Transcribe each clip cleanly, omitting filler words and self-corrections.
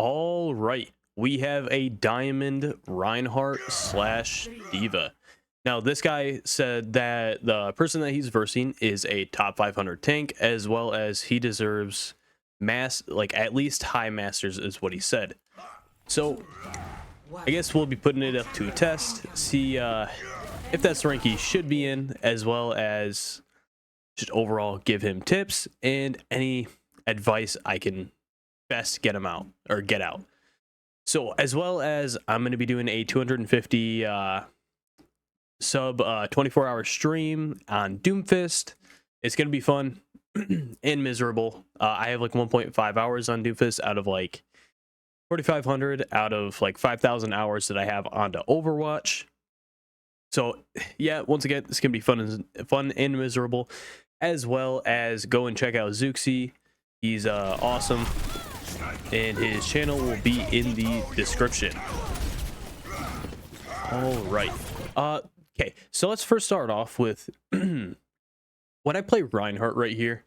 All right, we have a diamond Reinhardt slash D.Va. Now, this guy said that the person that he's versing is a top 500 tank, as well as he deserves like at least high masters, is what he said. So, I guess we'll be putting it up to a test, see if that's the rank he should be in, as well as just overall give him tips and any advice I can best get him out or get out. So as well as I'm going to be doing a 250 sub 24-hour stream on Doomfist. It's going to be fun and miserable. I have like 1.5 hours on Doomfist out of like 4,500 out of like 5,000 hours that I have onto Overwatch. So yeah, once again, it's going to be fun and miserable, as well as go and check out Zuxi. He's awesome, and his channel will be in the description. All right. Okay, so let's first start off with when I play Reinhardt right here,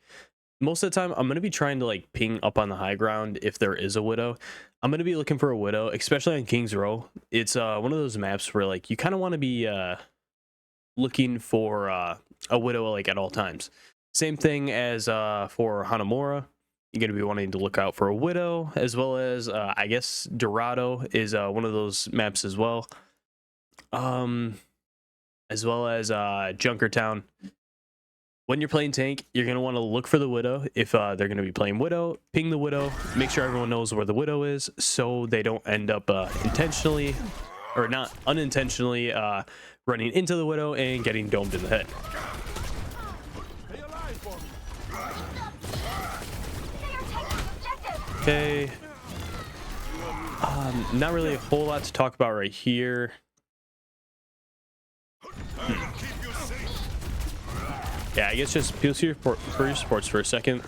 most of the time I'm going to be trying to like ping up on the high ground if there is a widow. I'm going to be looking for a widow, especially on King's Row. It's one of those maps where like you kind of want to be looking for a widow like at all times. Same thing as for Hanamura. You're going to be wanting to look out for a widow, as well as I guess Dorado is one of those maps as well. As well as Junkertown. When you're playing tank, you're going to want to look for the widow. If they're going to be playing widow, ping the widow, make sure everyone knows where the widow is, so they don't end up intentionally or not unintentionally running into the widow and getting domed in the head. Okay, not really a whole lot to talk about right here. Yeah, I guess just appeal to your supports for a second.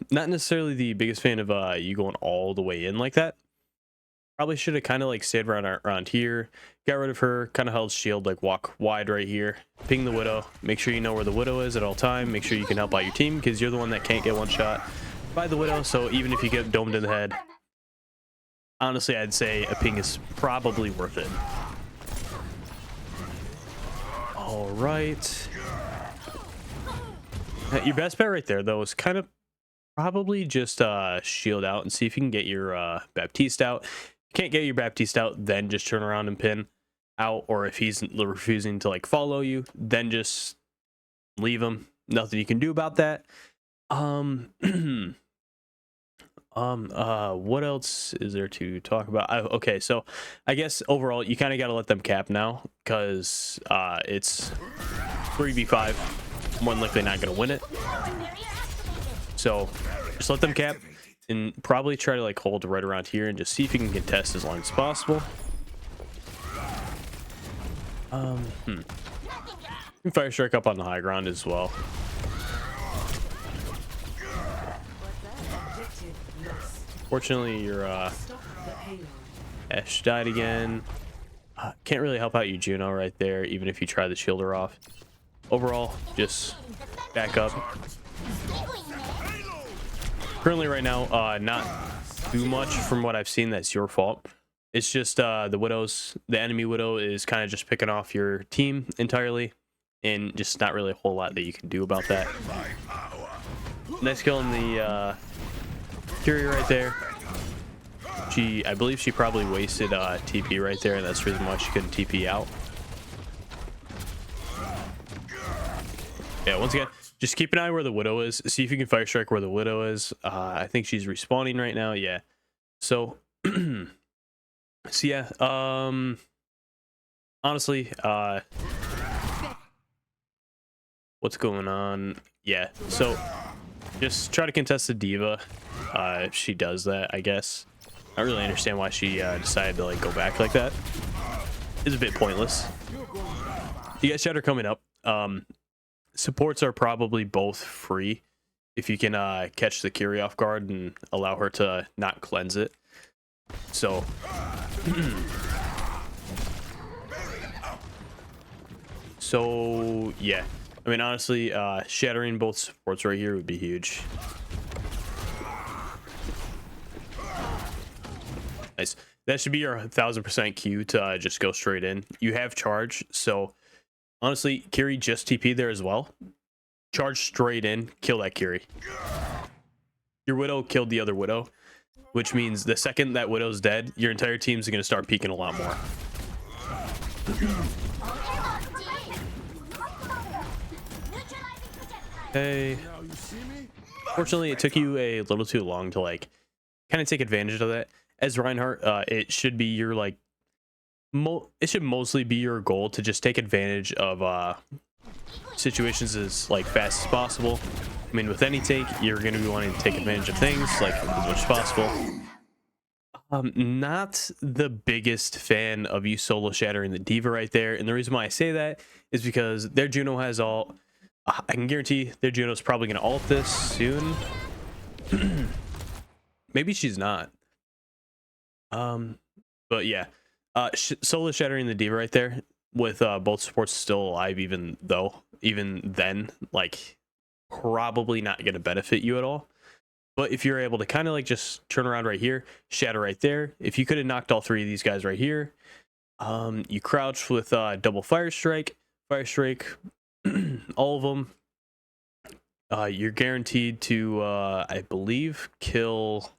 Not necessarily the biggest fan of you going all the way in like that. Probably should have kind of like stayed around here, got rid of her, kind of held shield, like walk wide right here, ping the widow, make sure you know where the widow is at all time, make sure you can help out your team because you're the one that can't get one shot by the widow. So even if you get domed in the head, honestly, I'd say a ping is probably worth it. All right. Your best bet right there, though, is kind of probably just shield out and see if you can get your Baptiste out. If you can't get your Baptiste out, then just turn around and pin out. Or if he's refusing to like follow you, then just leave him. Nothing you can do about that. What else is there to talk about? Okay, so I guess overall you kind of got to let them cap now, because it's 3v5, more than likely not going to win it. So just let them cap and probably try to like hold right around here and just see if you can contest as long as possible. You can fire strike up on the high ground as well. Fortunately, your Ash died again. Can't really help out you, Juno, right there, even if you try the shielder off. Overall, just back up. Currently, right now, not too much from what I've seen that's your fault. It's just the enemy widow is kind of just picking off your team entirely, and just not really a whole lot that you can do about that. Nice kill in the Fury right there. I believe she probably wasted TP right there, and that's the reason why she couldn't TP out. Yeah, once again, just keep an eye where the widow is. See if you can fire strike where the widow is. I think she's respawning right now. Yeah. So, so yeah. Honestly, what's going on? Yeah. So, just try to contest the D.Va. If she does that, I guess. I don't really understand why she decided to like go back like that. It's a bit pointless. You guys chat are coming up. Supports are probably both free if you can catch the Curie off guard and allow her to not cleanse it. So so yeah, I mean, honestly, shattering both supports right here would be huge. Nice. That should be your 1000% Q to just go straight in. You have charge, so honestly, Kiri just TP there as well. Charge straight in, kill that Kiri. Your Widow killed the other Widow, which means the second that Widow's dead, your entire team's going to start peeking a lot more. Hey. Fortunately, it took you a little too long to like kind of take advantage of that. As Reinhardt, it should be your like it should mostly be your goal to just take advantage of situations as like fast as possible. I mean, with any take, you're going to be wanting to take advantage of things like as much as possible. Not the biggest fan of you solo shattering the D.Va right there, and the reason why I say that is because their Juno has ult. I can guarantee their Juno's probably going to ult this soon. Maybe she's not. But yeah, solo shattering the D.Va right there with both supports still alive, even then, like, probably not going to benefit you at all. But if you're able to kind of like just turn around right here, shatter right there, if you could have knocked all three of these guys right here, you crouch with double fire strike, all of them, you're guaranteed to I believe kill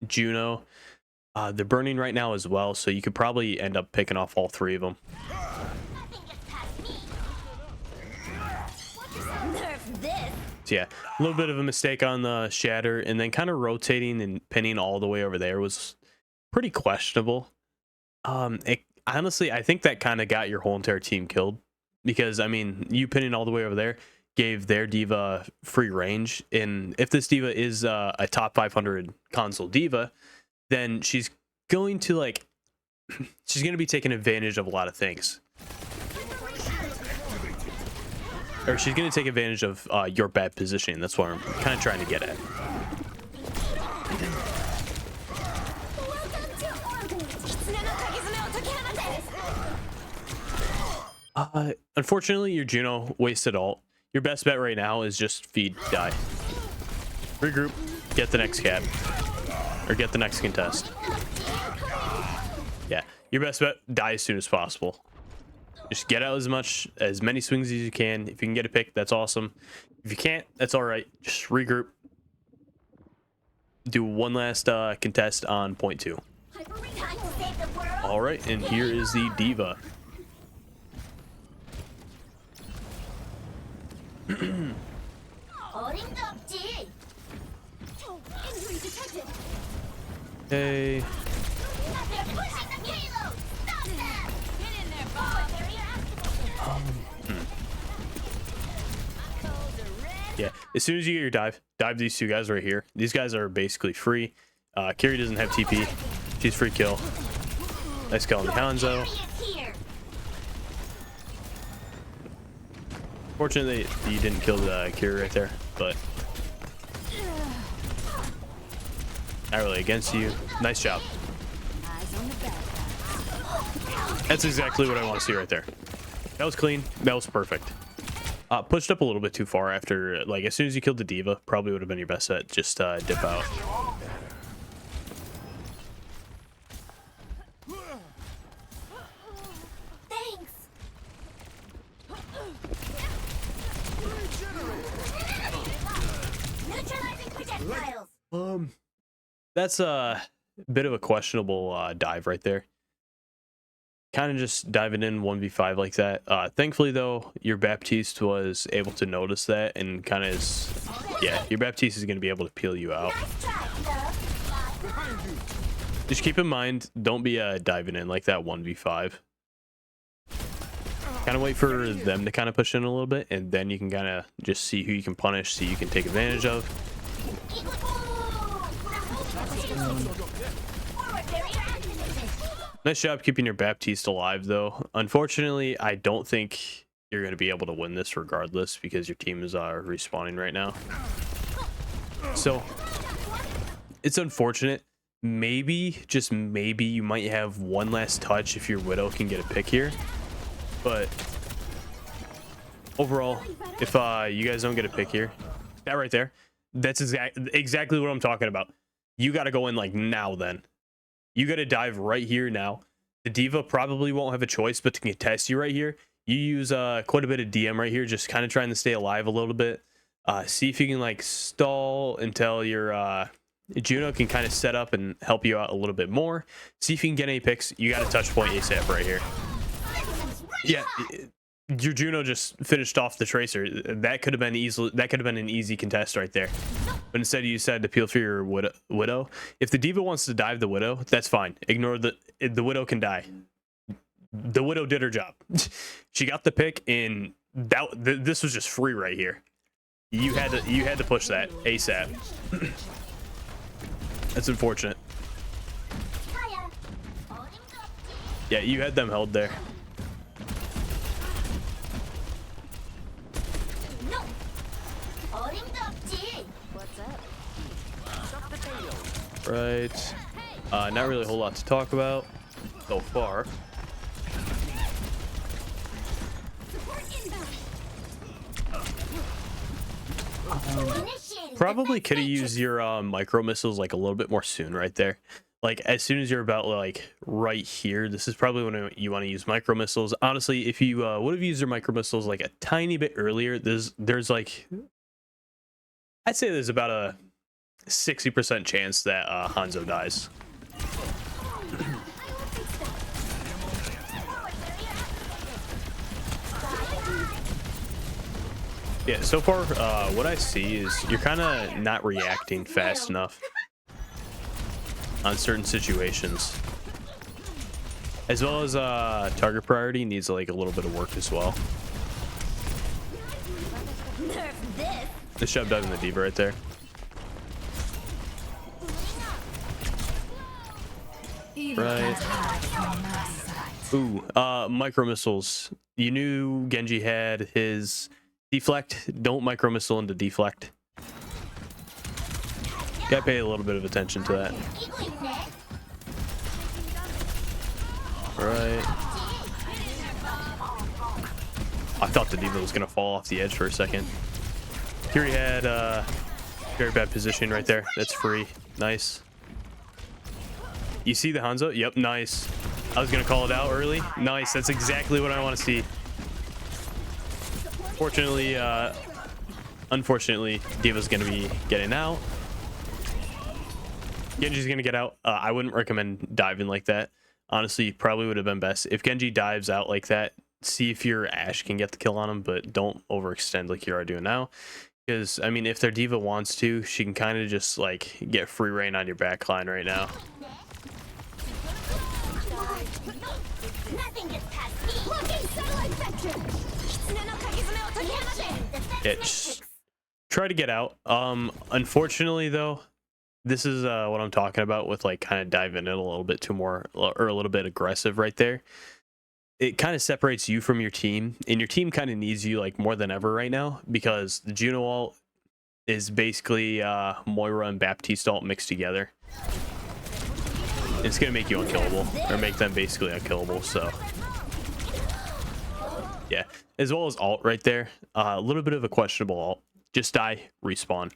Juno. They're burning right now as well, so you could probably end up picking off all three of them. So yeah, a little bit of a mistake on the shatter, and then kind of rotating and pinning all the way over there was pretty questionable. Honestly, I think that kind of got your whole entire team killed, because I mean, you pinning all the way over there gave their D.Va free range, and if this D.Va is a top 500 console D.Va, then she's going to like she's going to be taking advantage of a lot of things. Or she's going to take advantage of your bad positioning. That's what I'm kind of trying to get at. Unfortunately, your Juno wasted ult. Your best bet right now is just feed, die. Regroup, get the next cap. Or get the next contest. Yeah, your best bet, die as soon as possible. Just get out as many swings as you can. If you can get a pick, that's awesome. If you can't, that's all right. Just regroup. Do one last contest on point 2. All right, and here is the D.Va. Hey. Yeah, as soon as you get your dive these two guys right here. These guys are basically free. Kiri doesn't have TP. She's free kill. Nice kill on the Hanzo. Fortunately, you didn't kill the Kiri right there, but not really against you. Nice job. That's exactly what I want to see right there. That was clean. That was perfect. Pushed up a little bit too far after, like, as soon as you killed the D.Va, probably would have been your best bet. Just dip out. Thanks. Neutralizing projectiles. That's a bit of a questionable dive right there. Kind of just diving in 1v5 like that. Thankfully, though, your Baptiste was able to notice that and kind of is... Yeah, your Baptiste is going to be able to peel you out. Just keep in mind, don't be diving in like that 1v5. Kind of wait for them to kind of push in a little bit, and then you can kind of just see who you can punish, so you can take advantage of. Nice job keeping your Baptiste alive, though. Unfortunately, I don't think you're going to be able to win this regardless, because your team is respawning right now. So, it's unfortunate. Maybe, just maybe, you might have one last touch if your Widow can get a pick here. But, overall, if you guys don't get a pick here, that right there, that's exactly what I'm talking about. You got to go in, like, now then. You got to dive right here now. The D.Va probably won't have a choice but to contest you right here. You use quite a bit of DM right here, just kind of trying to stay alive a little bit. See if you can like stall until your Juno can kind of set up and help you out a little bit more. See if you can get any picks. You got a touch point ASAP right here. Yeah, your Juno just finished off the Tracer. That could have been easily. That could have been an easy contest right there. But instead, you decided to peel for your Widow. If the D.Va wants to dive the Widow, that's fine. Ignore the Widow can die. The Widow did her job. She got the pick, and this was just free right here. You had to push that ASAP. That's unfortunate. Yeah, you had them held there. Right. Not really a whole lot to talk about so far. Probably could have used your micro missiles like a little bit more soon right there. Like as soon as you're about like right here, this is probably when you want to use micro missiles. Honestly, if you would have used your micro missiles like a tiny bit earlier, there's like, I'd say there's about a 60% chance that Hanzo dies. Yeah, so far what I see is you're kind of not reacting fast enough on certain situations, as well as target priority needs like a little bit of work as well. Just shoved out in the D.Va right there. Right. Ooh, micro missiles. You knew Genji had his deflect. Don't micro missile into deflect. Gotta pay a little bit of attention to that. Right. I thought the D.Va was gonna fall off the edge for a second. Kiri had very bad positioning right there. That's free. Nice. You see the Hanzo? Yep, nice. I was gonna call it out early. Nice. That's exactly what I want to see. Fortunately, unfortunately, D.Va's gonna be getting out. Genji's gonna get out. I wouldn't recommend diving like that. Honestly, probably would have been best if Genji dives out like that. See if your Ashe can get the kill on him, but don't overextend like you are doing now. Because I mean, if their D.Va wants to, she can kind of just like get free reign on your backline right now. Yeah, just try to get out. Unfortunately though, this is what I'm talking about with like kind of diving in a little bit too more or a little bit aggressive right there. It kind of separates you from your team, and your team kind of needs you like more than ever right now, because the Juno ult is basically Moira and Baptiste ult mixed together. It's gonna make you unkillable, or make them basically unkillable. So yeah, as well as ult right there. A little bit of a questionable ult. Just die, respawn.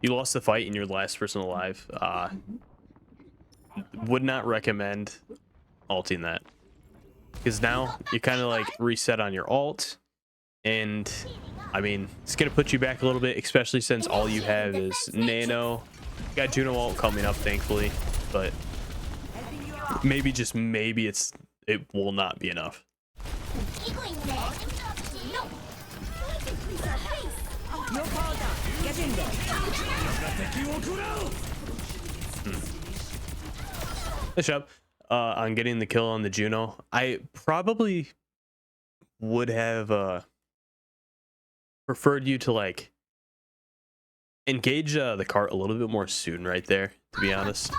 You lost the fight and you're the last person alive. Would not recommend ulting that, because now you kind of like reset on your ult, and I mean it's gonna put you back a little bit, especially since all you have is Nano. You got Juno ult coming up, thankfully, but maybe, just maybe, it will not be enough. Nice job on getting the kill on the Juno. I probably would have preferred you to like engage the cart a little bit more soon right there, to be honest.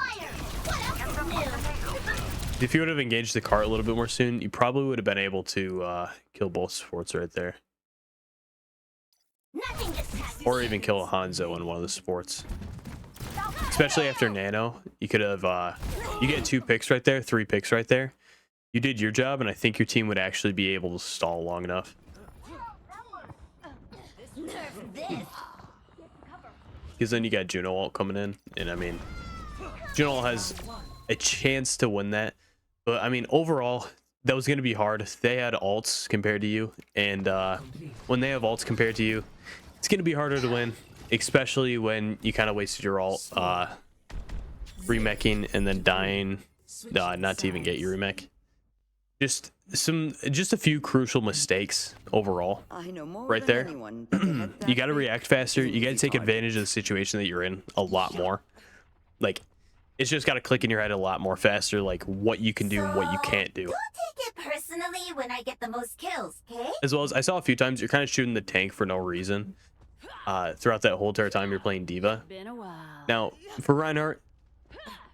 If you would have engaged the cart a little bit more soon, you probably would have been able to kill both supports right there. Or even kill a Hanzo in one of the supports. Especially after Nano, you could have, you get 2 picks right there, 3 picks right there. You did your job, and I think your team would actually be able to stall long enough. because then you got Juno ult coming in, and I mean, Juno ult has a chance to win that. But I mean, overall, that was going to be hard. They had ults compared to you, and when they have ults compared to you, it's going to be harder to win, especially when you kind of wasted your ult remeching and then dying not to even get your remech. Just a few crucial mistakes overall right there. You got to react faster. You got to take advantage of the situation that you're in a lot more. Like, it's just got to click in your head a lot more faster, like what you can do and what you can't do. Don't take it personally when I get the most kills, okay? As well as I saw a few times you're kind of shooting the tank for no reason throughout that whole entire time you're playing D.Va. Now, for Reinhardt,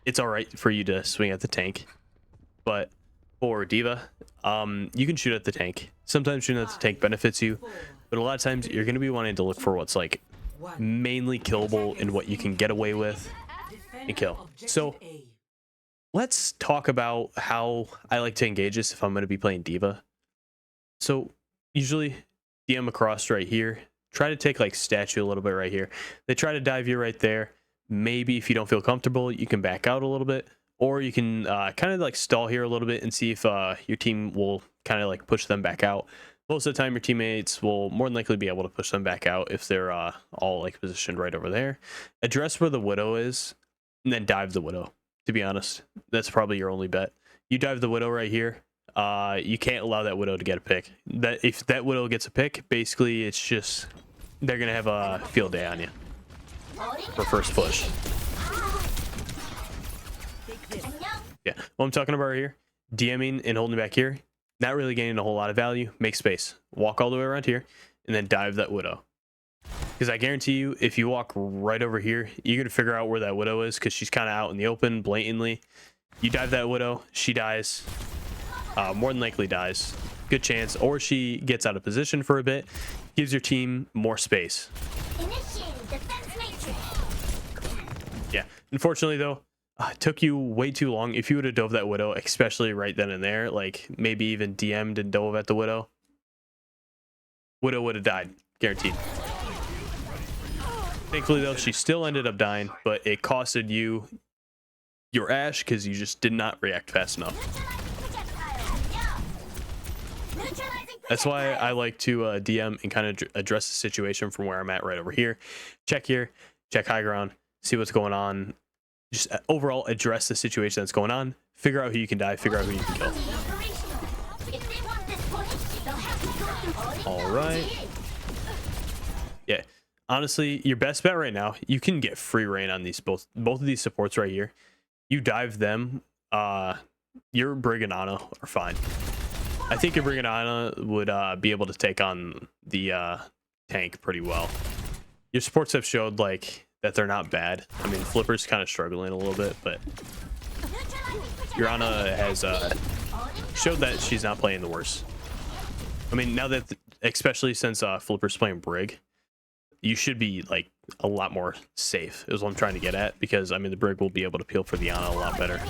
it's all right for you to swing at the tank, but for D.Va, you can shoot at the tank. Sometimes shooting at the tank benefits you, but a lot of times you're going to be wanting to look for what's like mainly killable and what you can get away with and kill. So let's talk about how I like to engage this if I'm going to be playing D.Va. So usually DM across right here, try to take like statue a little bit right here. They try to dive you right there. Maybe if you don't feel comfortable, you can back out a little bit, or you can kind of like stall here a little bit and see if your team will kind of like push them back out. Most of the time your teammates will more than likely be able to push them back out if they're all like positioned right over there. Address where the Widow is and then dive the Widow. To be honest, that's probably your only bet. You dive the Widow right here. You can't allow that Widow to get a pick. That if that Widow gets a pick, basically it's just they're gonna have a field day on you for first push. Yeah, what I'm talking about right here, DMing and holding back here, not really gaining a whole lot of value. Make space, walk all the way around here, and then dive that Widow. Because I guarantee you, if you walk right over here, you're gonna figure out where that Widow is because she's kind of out in the open, blatantly. You dive that Widow, she dies. More than likely dies. Good chance, or she gets out of position for a bit, gives your team more space. Yeah, unfortunately though, it took you way too long. If you would have dove that Widow, especially right then and there, like maybe even DM'd and dove at the Widow, Widow would have died, guaranteed. Thankfully though, she still ended up dying, but it costed you your Ashe because you just did not react fast enough. That's why I like to DM and kind of address the situation from where I'm at right over here. Check here, check high ground, see what's going on. Just overall address the situation that's going on. Figure out who you can die, figure out who you can kill. All right. Yeah, honestly, your best bet right now, you can get free reign on these both of these supports right here. You dive them, your Brig and Ana are fine. I think your Brig and Ana would be able to take on the tank pretty well. Your supports have showed like that they're not bad. I mean, Flipper's kind of struggling a little bit, but your Ana has showed that she's not playing the worst. I mean, now that, especially since Flipper's playing Brig, you should be like a lot more safe is what I'm trying to get at, because I mean the Brig will be able to peel for the Ana a lot better.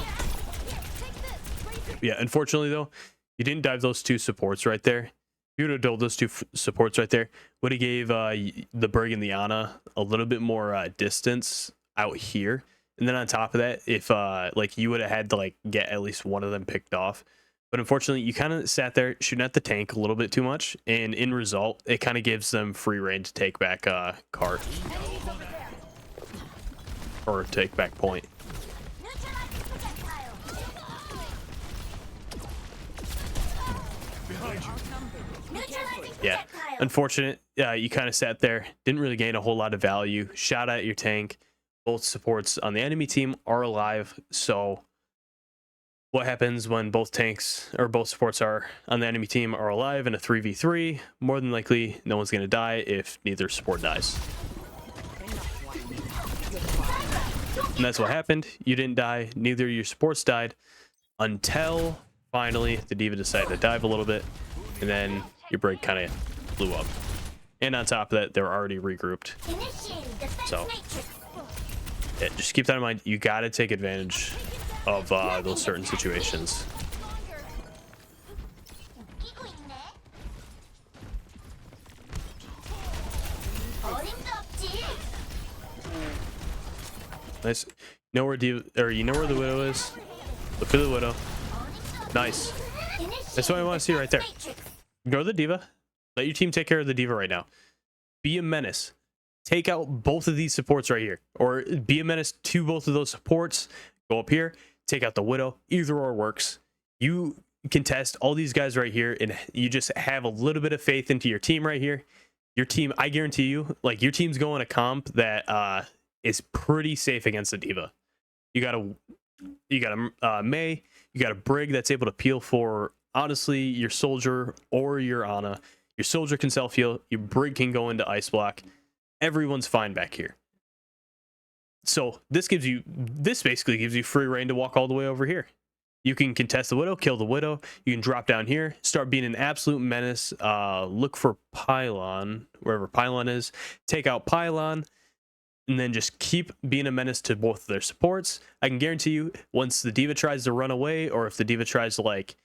Yeah, unfortunately though, you didn't dive those two supports right there. If you would have dove those two supports right there, would have gave the Brig and the Ana a little bit more distance out here. And then on top of that, if like you would have had to like get at least one of them picked off. But unfortunately, you kind of sat there shooting at the tank a little bit too much. And in result, it kind of gives them free reign to take back cart. Or take back point. Yeah, unfortunate. You kind of sat there, didn't really gain a whole lot of value. Shot at your tank. Both supports on the enemy team are alive. So what happens when both tanks or both supports are on the enemy team are alive in a 3v3? More than likely, no one's going to die if neither support dies. And that's what happened. You didn't die. Neither of your supports died until finally the D.Va decided to dive a little bit. And then your Brig kind of blew up. And on top of that, they're already regrouped. So yeah, just keep that in mind. You got to take advantage of those certain situations. Nice. You know where you know where the widow is? Look for the widow. Nice. That's what I want to see right there. Ignore the D.Va. Let your team take care of the D.Va right now. Be a menace. Take out both of these supports right here. Or be a menace to both of those supports. Go up here. Take out the widow. Either or works. You contest all these guys right here, and you just have a little bit of faith into your team right here. Your team, I guarantee you, like your team's going a comp that is pretty safe against the D.Va. You got a Mei, you got a Brig that's able to peel for honestly your soldier or your Ana. Your soldier can self heal. Your Brig can go into ice block. Everyone's fine back here. So this basically gives you free reign to walk all the way over here. You can contest the widow, kill the widow. You can drop down here, start being an absolute menace. Look for Pylon, wherever Pylon is. Take out Pylon, and then just keep being a menace to both of their supports. I can guarantee you, once the D.Va tries to run away, or if the D.Va tries to like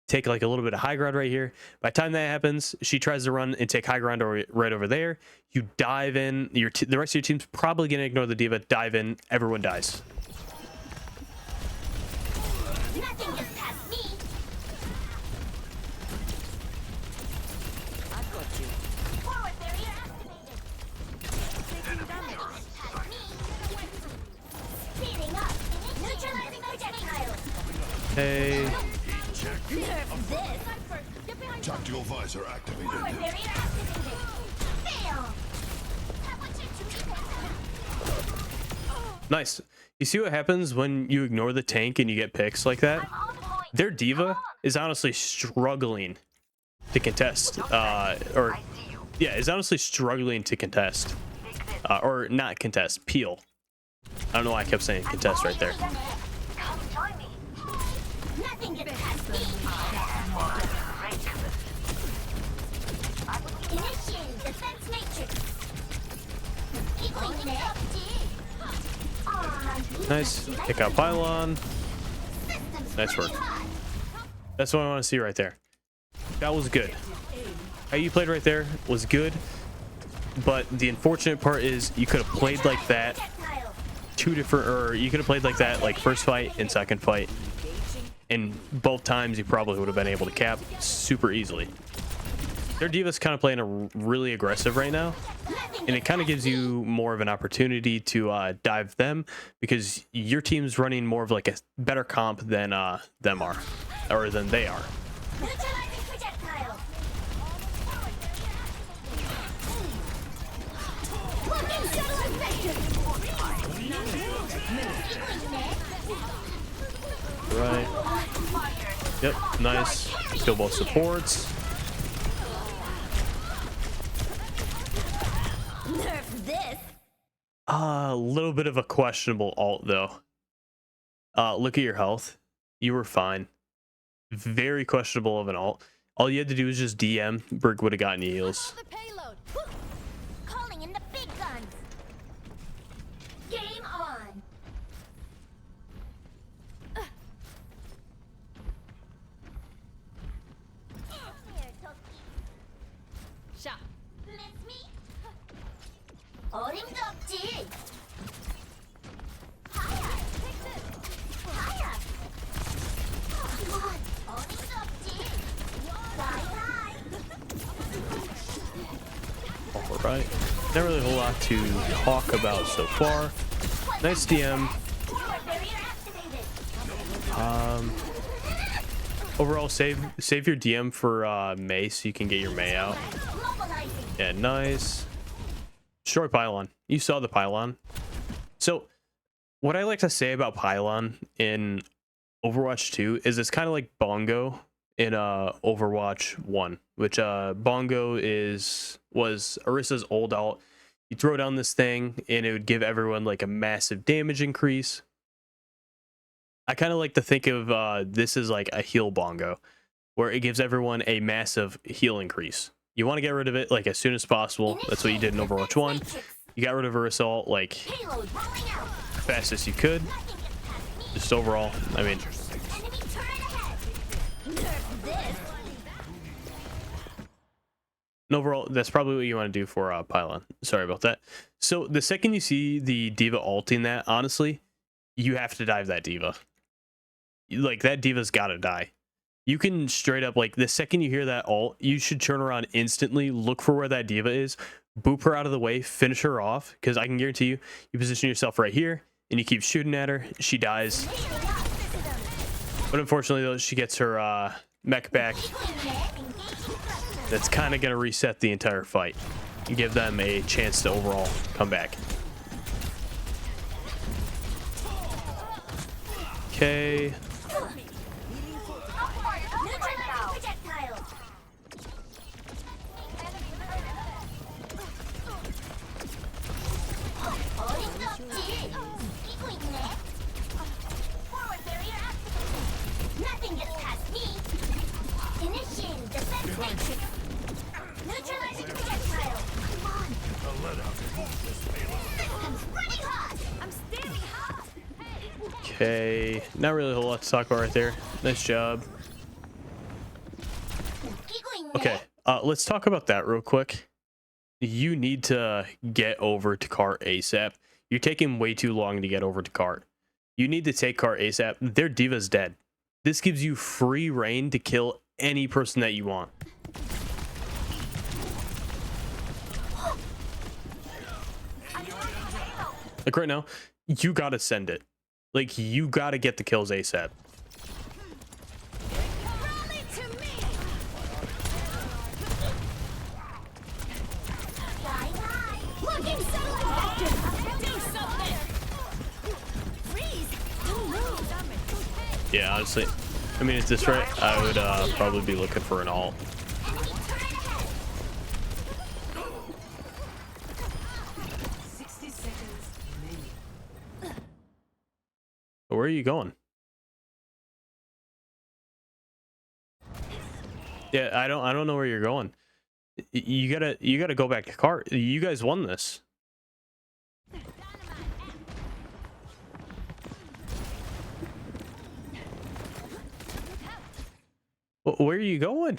take like a little bit of high ground right here, by the time that happens, she tries to run and take high ground right over there. You dive in. The rest of your team's probably gonna ignore the D.Va. Dive in. Everyone dies. Nothing gets past me. I've got you. Forward barrier activated. Taking damage. Past me. Speeding up. Neutralizing projectile. Hey. Nerf this. Tactical visor activated. Forward barrier activated. Fail. Nice. You see what happens when you ignore the tank and you get picks like that? Their D.Va is honestly struggling to contest. Is honestly struggling to contest. Or not contest, peel. I don't know why I kept saying contest right there. Come join me. Nothing gets past me. Initiating defense matrix. Equaling up. Nice. Pick out Pylon. Nice work. That's what I want to see right there. That was good. How you played right there was good. But the unfortunate part is you could have played like that you could have played like that like first fight and second fight. And both times you probably would have been able to cap super easily. Their D.Va's kind of playing really aggressive right now, and it kind of gives you more of an opportunity to dive them because your team's running more of like a better comp than them are, or than they are. Neutralizing projectile. Working shuttle effective. Right. Yep. Nice. Kill both supports. Nerf this. A little bit of a questionable ult though. Look at your health. You were fine. Very questionable of an ult. All you had to do was just DM. Brig would have gotten you heals. The payload. Calling in the big guns. Game on. Shot. Miss me? 어림없지. Higher. Higher. Come on. 어림없지. All right. Not really a whole lot to talk about so far. Nice DM. Overall, save your DM for Mei so you can get your Mei out. Yeah, nice. Destroy Pylon. You saw the Pylon. So, what I like to say about Pylon in Overwatch 2 is it's kind of like Bongo in Overwatch 1, which Bongo was Orisa's old ult. You throw down this thing and it would give everyone like a massive damage increase. I kind of like to think of this as like a heal Bongo, where it gives everyone a massive heal increase. You want to get rid of it like as soon as possible. That's what you did in Overwatch 1. You got rid of Orisa ult like fast as you could. Just overall, I mean, And overall, that's probably what you want to do for pylon. Sorry about that. So the second you see the D.Va ulting that, honestly, you have to dive that D.Va. Like, that D.Va's got to die. You can straight up, like, the second you hear that ult, you should turn around instantly, look for where that D.Va is, boop her out of the way, finish her off, because I can guarantee you, you position yourself right here, and you keep shooting at her, she dies. But unfortunately, though, she gets her mech back. That's kind of going to reset the entire fight and give them a chance to overall come back. Okay. Nothing gets past me. Initiating defense matrix. Neutralizing projectile. Come on. Systems running hot. I'm standing hot. Okay. Not really a whole lot to talk about right there. Nice job. Okay. Let's talk about that real quick. You need to get over to cart ASAP. You're taking way too long to get over to cart. You need to take cart ASAP. Their D.Va's dead. This gives you free reign to kill any person that you want. Like right now, you gotta send it. Like, you gotta get the kills ASAP. Yeah, honestly, I mean, at this rate, I would probably be looking for an ult. Where are you going? Yeah, I don't know where you're going. You gotta go back to cart. You guys won this. Where are you going?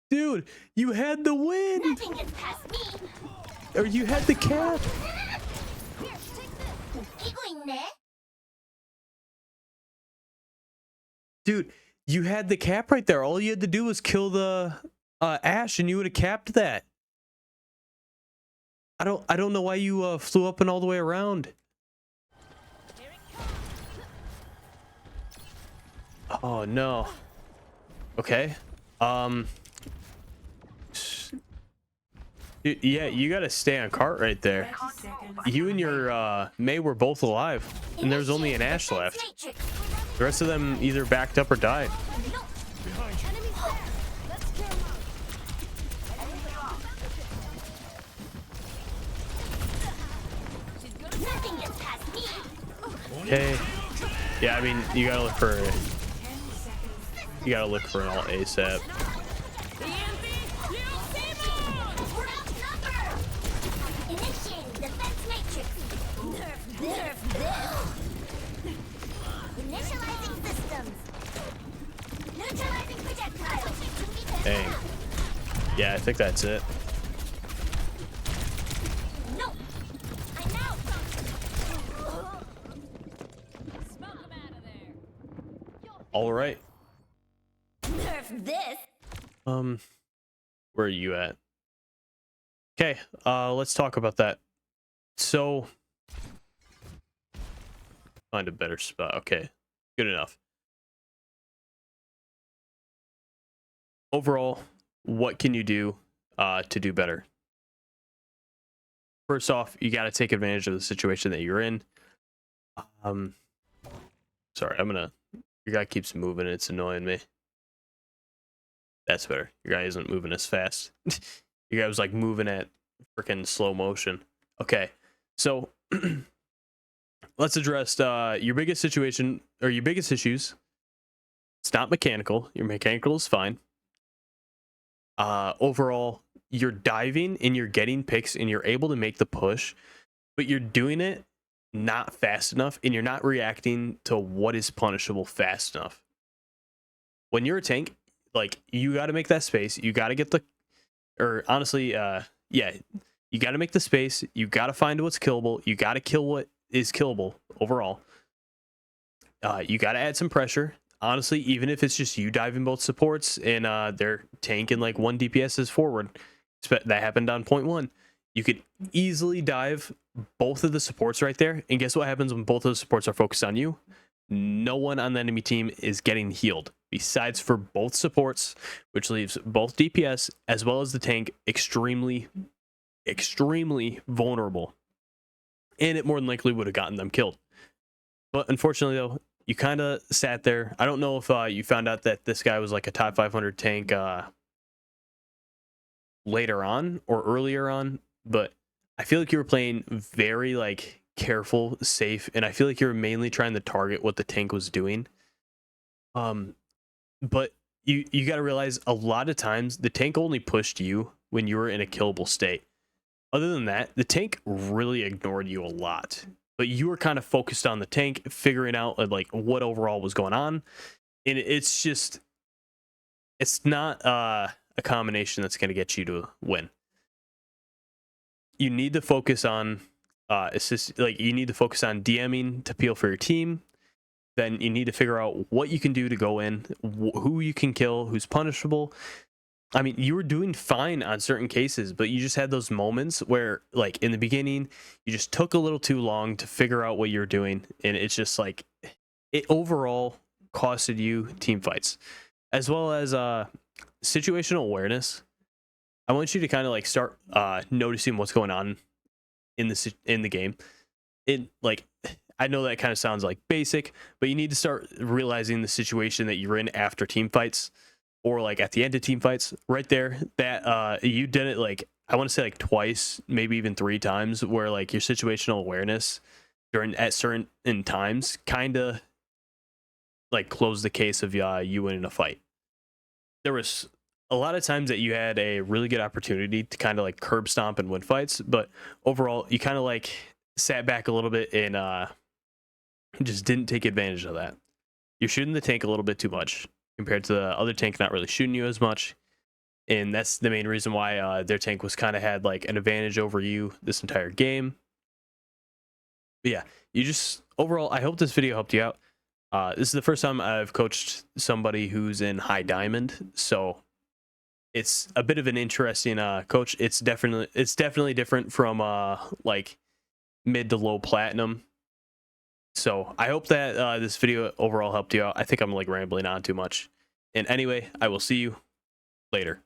Dude, you had the win! Nothing gets past me. Or you had the cap! Dude, you had the cap right there. All you had to do was kill the Ashe and you would have capped that. I don't know why you flew up and all the way around. Oh no. Okay. Yeah, you gotta stay on cart right there. You and your Mei were both alive, and there's only an Ashe left. The rest of them either backed up or died. Okay. Yeah, I mean, you gotta look for an ult ASAP. Dang. Yeah, I think that's it. All right. Nerf this. Where are you at? Okay, let's talk about that. So, find a better spot. Okay, good enough. Overall, what can you do to do better? First off, you got to take advantage of the situation that you're in. Sorry, your guy keeps moving. It's annoying me. That's better. Your guy isn't moving as fast. Your guy was like moving at freaking slow motion. Okay, so let's address your biggest situation or your biggest issues. It's not mechanical. Your mechanical is fine. Overall, you're diving and you're getting picks and you're able to make the push, but you're doing it not fast enough and you're not reacting to what is punishable fast enough. When you're a tank, like, you got to make that space. You got to get the or honestly, yeah, you got to make the space. You got to find what's killable. You got to kill what is killable overall. You got to add some pressure. Honestly, even if it's just you diving both supports and they're tanking like 1 DPS forward, that happened on point 1. You could easily dive both of the supports right there. And guess what happens when both of the supports are focused on you? No one on the enemy team is getting healed besides for both supports, which leaves both DPS as well as the tank extremely vulnerable. And it more than likely would have gotten them killed. But unfortunately, though, you kind of sat there. I don't know if you found out that this guy was like a top 500 tank later on or earlier on, but I feel like you were playing very like careful, safe, and I feel like you were mainly trying to target what the tank was doing. But you got to realize a lot of times the tank only pushed you when you were in a killable state. Other than that, the tank really ignored you a lot. But you were kind of focused on the tank, figuring out like what overall was going on, and it's not a combination that's going to get you to win. You need to focus on you need to focus on DMing to peel for your team. Then you need to figure out what you can do to go in, who you can kill, who's punishable. I mean, you were doing fine on certain cases, but you just had those moments where, like, in the beginning, you just took a little too long to figure out what you're doing. And it's just like, it overall costed you team fights, as well as situational awareness. I want you to kind of like start noticing what's going on in the game. I know that kind of sounds like basic, but you need to start realizing the situation that you're in after team fights, or like at the end of team fights. Right there, that you did it like, I want to say like twice, maybe even 3 times, where like your situational awareness at certain times kind of like closed the case of you winning a fight. There was a lot of times that you had a really good opportunity to kind of like curb stomp and win fights, but overall you kind of like sat back a little bit and just didn't take advantage of that. You're shooting the tank a little bit too much compared to the other tank not really shooting you as much, and that's the main reason why their tank was kind of had like an advantage over you this entire game. But yeah, you just overall, I hope this video helped you out. This is the first time I've coached somebody who's in high diamond, so it's a bit of an interesting coach. It's definitely different from like mid to low platinum. So I hope that this video overall helped you out. I think I'm like rambling on too much. And anyway, I will see you later.